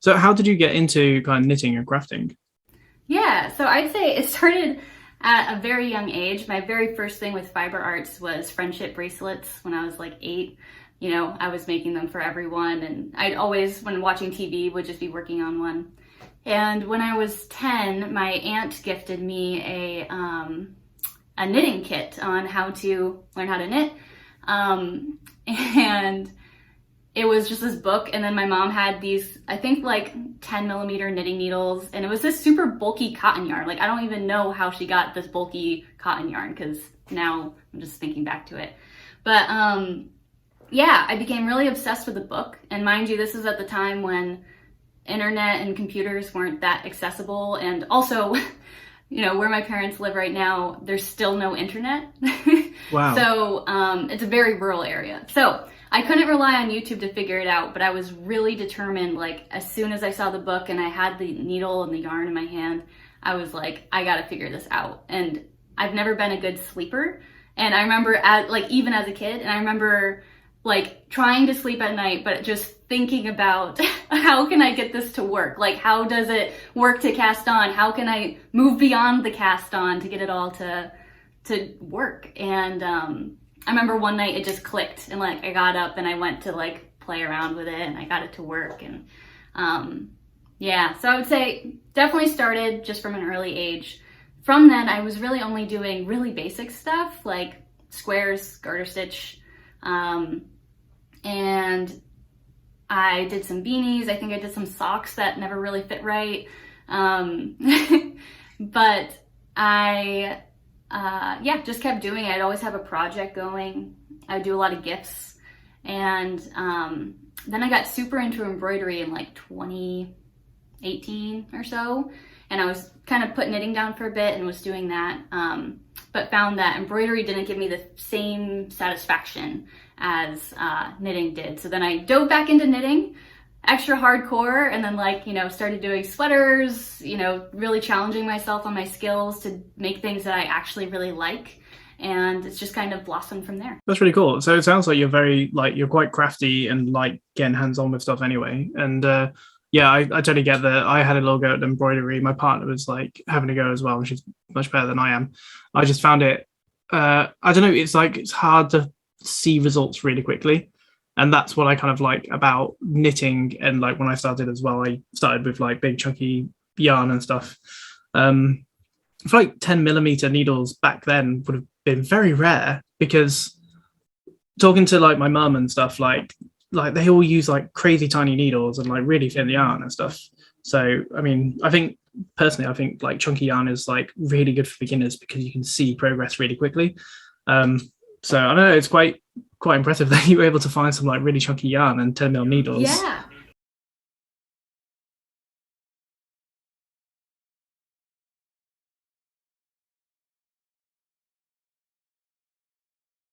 So how did you get into kind of knitting and crafting? Yeah, so I'd say it started at a very young age. My very first thing with fiber arts was friendship bracelets when I was like 8. You know, I was making them for everyone, and I'd always, when watching TV, would just be working on one. And when I was 10, my aunt gifted me a knitting kit on how to learn how to knit. And it was just this book, and then my mom had these, I think like 10 millimeter knitting needles, and it was this super bulky cotton yarn. Like, I don't even know how she got this bulky cotton yarn, because now I'm just thinking back to it. But yeah, I became really obsessed with the book. And mind you, this is at the time when internet and computers weren't that accessible, and also you know, where my parents live right now, there's still no internet. Wow. So it's a very rural area. So I couldn't rely on YouTube to figure it out, but I was really determined. Like, as soon as I saw the book and I had the needle and the yarn in my hand, I was like, I gotta figure this out. And I've never been a good sleeper. And I remember, even as a kid, and I remember like trying to sleep at night, but just thinking about how can I get this to work? Like, how does it work to cast on? How can I move beyond the cast on to get it all to work? And I remember one night it just clicked, and like I got up and I went to like play around with it, and I got it to work. And yeah, so I would say definitely started just from an early age. From then, I was really only doing really basic stuff like squares, garter stitch, and I did some beanies. I think I did some socks that never really fit right. But I, yeah, just kept doing it. I'd always have a project going. I would do a lot of gifts. And then I got super into embroidery in like 2018 or so. And I was kind of put knitting down for a bit and was doing that. But found that embroidery didn't give me the same satisfaction as knitting did. So then I dove back into knitting, extra hardcore, and then started doing sweaters, really challenging myself on my skills to make things that I actually really like. And it's just kind of blossomed from there. That's really cool. So it sounds like you're quite crafty and like getting hands-on with stuff anyway. And yeah, I totally get that. I had a little go at embroidery. My partner was like having a go as well, and she's much better than I am. I just found it, I don't know, it's hard to see results really quickly. And that's what I kind of like about knitting. And like when I started as well, I started with like big chunky yarn and stuff. I feel like 10 millimeter needles back then would have been very rare, because talking to like my mum and stuff, like they all use like crazy tiny needles and like really thin yarn and stuff. So I mean, I think like chunky yarn is like really good for beginners because you can see progress really quickly. So I don't know, it's quite impressive that you were able to find some like really chunky yarn and 10 mil needles. Yeah,